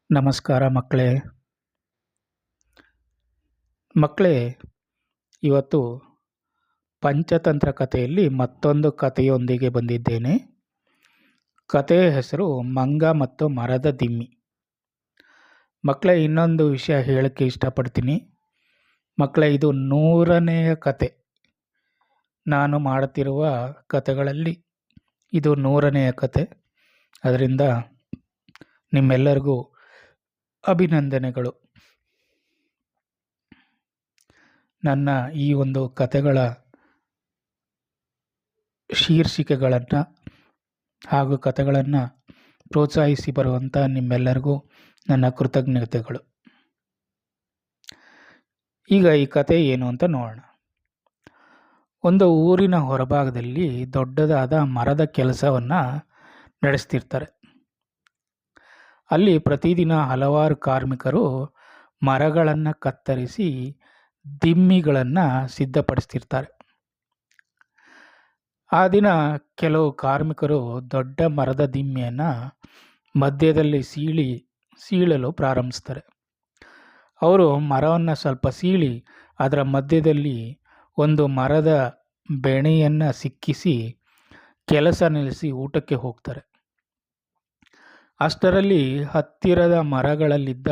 ನಮಸ್ಕಾರ ಮಕ್ಕಳೇ. ಮಕ್ಕಳೇ, ಇವತ್ತು ಪಂಚತಂತ್ರ ಕಥೆಯಲ್ಲಿ ಮತ್ತೊಂದು ಕಥೆಯೊಂದಿಗೆ ಬಂದಿದ್ದೇನೆ. ಕಥೆಯ ಹೆಸರು ಮಂಗ ಮತ್ತು ಮರದ ದಿಮ್ಮಿ. ಮಕ್ಕಳೇ, ಇನ್ನೊಂದು ವಿಷಯ ಹೇಳಕ್ಕೆ ಇಷ್ಟಪಡ್ತೀನಿ. ಮಕ್ಕಳೇ, ಇದು 100ನೆಯ ಕತೆ. ನಾನು ಮಾಡುತ್ತಿರುವ ಕಥೆಗಳಲ್ಲಿ ಇದು 100ನೆಯ ಕತೆ. ಅದರಿಂದ ನಿಮ್ಮೆಲ್ಲರಿಗೂ ಅಭಿನಂದನೆಗಳು. ನನ್ನ ಈ ಒಂದು ಕಥೆಗಳ ಶೀರ್ಷಿಕೆಗಳನ್ನು ಹಾಗೂ ಕಥೆಗಳನ್ನು ಪ್ರೋತ್ಸಾಹಿಸಿ ಬರುವಂಥ ನಿಮ್ಮೆಲ್ಲರಿಗೂ ನನ್ನ ಕೃತಜ್ಞತೆಗಳು. ಈಗ ಈ ಕತೆ ಏನು ಅಂತ ನೋಡೋಣ. ಒಂದು ಊರಿನ ಹೊರಭಾಗದಲ್ಲಿ ದೊಡ್ಡದಾದ ಮರದ ಕೆಲಸವನ್ನು ನಡೆಸ್ತಿರ್ತಾರೆ. ಅಲ್ಲಿ ಪ್ರತಿದಿನ ಹಲವಾರು ಕಾರ್ಮಿಕರು ಮರಗಳನ್ನು ಕತ್ತರಿಸಿ ದಿಮ್ಮಿಗಳನ್ನು ಸಿದ್ಧಪಡಿಸ್ತಿರ್ತಾರೆ. ಆ ದಿನ ಕೆಲವು ಕಾರ್ಮಿಕರು ದೊಡ್ಡ ಮರದ ದಿಮ್ಮಿಯನ್ನು ಮಧ್ಯದಲ್ಲಿ ಸೀಳಲು ಪ್ರಾರಂಭಿಸ್ತಾರೆ. ಅವರು ಮರವನ್ನು ಸ್ವಲ್ಪ ಸೀಳಿ ಅದರ ಮಧ್ಯದಲ್ಲಿ ಒಂದು ಮರದ ಬೆಣೆಯನ್ನು ಸಿಕ್ಕಿಸಿ ಕೆಲಸ ನಿಲ್ಲಿಸಿ ಊಟಕ್ಕೆ ಹೋಗ್ತಾರೆ. ಅಷ್ಟರಲ್ಲಿ ಹತ್ತಿರದ ಮರಗಳಲ್ಲಿದ್ದ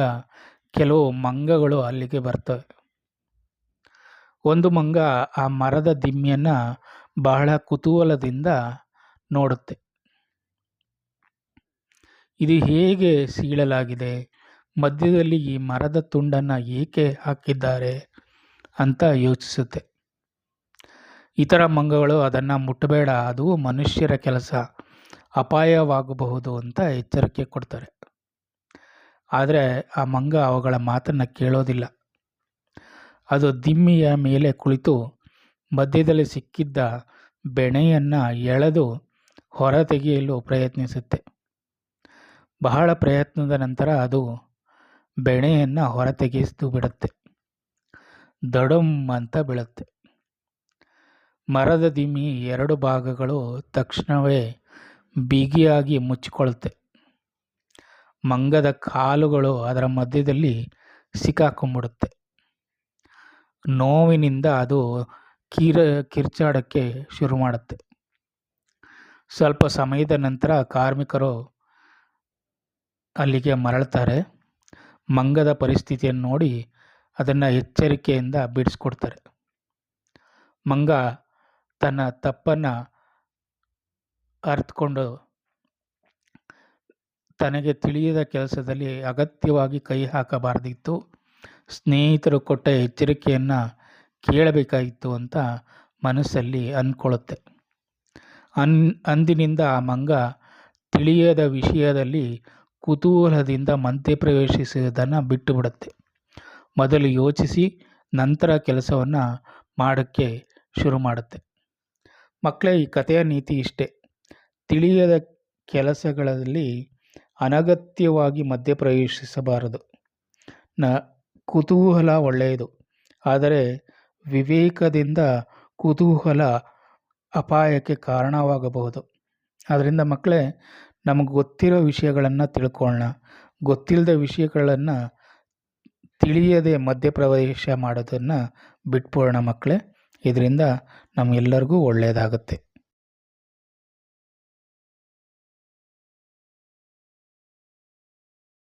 ಕೆಲವು ಮಂಗಗಳು ಅಲ್ಲಿಗೆ ಬರ್ತವೆ. ಒಂದು ಮಂಗ ಆ ಮರದ ದಿಮ್ಮಿಯನ್ನು ಬಹಳ ಕುತೂಹಲದಿಂದ ನೋಡುತ್ತೆ. ಇದು ಹೇಗೆ ಸೀಳಲಾಗಿದೆ, ಮಧ್ಯದಲ್ಲಿ ಈ ಮರದ ತುಂಡನ್ನು ಏಕೆ ಹಾಕಿದ್ದಾರೆ ಅಂತ ಯೋಚಿಸುತ್ತೆ. ಇತರ ಮಂಗಗಳು ಅದನ್ನು ಮುಟ್ಟಬೇಡ, ಅದು ಮನುಷ್ಯರ ಕೆಲಸ, ಅಪಾಯವಾಗಬಹುದು ಅಂತ ಎಚ್ಚರಿಕೆ ಕೊಡ್ತಾರೆ. ಆದರೆ ಆ ಮಂಗ ಅವುಗಳ ಮಾತನ್ನು ಕೇಳೋದಿಲ್ಲ. ಅದು ದಿಮ್ಮಿಯ ಮೇಲೆ ಕುಳಿತು ಮಧ್ಯದಲ್ಲಿ ಸಿಕ್ಕಿದ್ದ ಬೆಣೆಯನ್ನು ಎಳೆದು ಹೊರತೆಗೆಯಲು ಪ್ರಯತ್ನಿಸುತ್ತೆ. ಬಹಳ ಪ್ರಯತ್ನದ ನಂತರ ಅದು ಬೆಣೆಯನ್ನು ಹೊರತೆಗೆದು ಬಿಡುತ್ತೆ. ದಡಮ್ ಅಂತ ಬೀಳುತ್ತೆ. ಮರದ ದಿಮ್ಮಿ 2 ಭಾಗಗಳು ತಕ್ಷಣವೇ ಬಿಗಿಯಾಗಿ ಮುಚ್ಚಿಕೊಳ್ಳುತ್ತೆ. ಮಂಗದ ಕಾಲುಗಳು ಅದರ ಮಧ್ಯದಲ್ಲಿ ಸಿಕ್ಕಾಕೊಂಡ್ಬಿಡುತ್ತೆ. ನೋವಿನಿಂದ ಅದು ಕಿರ್ಚಾಡೋಕ್ಕೆ ಶುರು ಮಾಡುತ್ತೆ. ಸ್ವಲ್ಪ ಸಮಯದ ನಂತರ ಕಾರ್ಮಿಕರು ಅಲ್ಲಿಗೆ ಮರಳ್ತಾರೆ. ಮಂಗದ ಪರಿಸ್ಥಿತಿಯನ್ನು ನೋಡಿ ಅದನ್ನು ಎಚ್ಚರಿಕೆಯಿಂದ ಬಿಡಿಸ್ಕೊಡ್ತಾರೆ. ಮಂಗ ತನ್ನ ತಪ್ಪನ್ನು ಅರಿತುಕೊಂಡು ತನಗೆ ತಿಳಿಯದ ಕೆಲಸದಲ್ಲಿ ಅಗತ್ಯವಾಗಿ ಕೈ ಹಾಕಬಾರ್ದಿತ್ತು, ಸ್ನೇಹಿತರು ಕೊಟ್ಟ ಎಚ್ಚರಿಕೆಯನ್ನು ಕೇಳಬೇಕಾಗಿತ್ತು ಅಂತ ಮನಸ್ಸಲ್ಲಿ ಅಂದ್ಕೊಳ್ಳುತ್ತೆ. ಅಂದಿನಿಂದ ಆ ಮಂಗ ತಿಳಿಯದ ವಿಷಯದಲ್ಲಿ ಕುತೂಹಲದಿಂದ ಮಧ್ಯಪ್ರವೇಶಿಸುವುದನ್ನು ಬಿಟ್ಟು ಬಿಡುತ್ತೆ. ಮೊದಲು ಯೋಚಿಸಿ ನಂತರ ಕೆಲಸವನ್ನು ಮಾಡೋಕ್ಕೆ ಶುರು ಮಾಡುತ್ತೆ. ಮಕ್ಕಳೇ, ಈ ಕಥೆಯ ನೀತಿ ಇಷ್ಟೇ: ತಿಳಿಯದ ಕೆಲಸಗಳಲ್ಲಿ ಅನಗತ್ಯವಾಗಿ ಮಧ್ಯಪ್ರವೇಶಿಸಬಾರದು. ಕುತೂಹಲ ಒಳ್ಳೆಯದು, ಆದರೆ ವಿವೇಕದಿಂದ ಕುತೂಹಲ ಅಪಾಯಕ್ಕೆ ಕಾರಣವಾಗಬಹುದು. ಆದ್ದರಿಂದ ಮಕ್ಕಳೇ, ನಮಗೆ ಗೊತ್ತಿರೋ ವಿಷಯಗಳನ್ನು ತಿಳ್ಕೊಳ್ಳೋಣ, ಗೊತ್ತಿಲ್ಲದ ವಿಷಯಗಳನ್ನು ತಿಳಿಯದೆ ಮಧ್ಯಪ್ರವೇಶ ಮಾಡೋದನ್ನು ಬಿಟ್ಬಿಡೋಣ ಮಕ್ಕಳೇ. ಇದರಿಂದ ನಮಗೆಲ್ಲರಿಗೂ ಒಳ್ಳೆಯದಾಗುತ್ತೆ.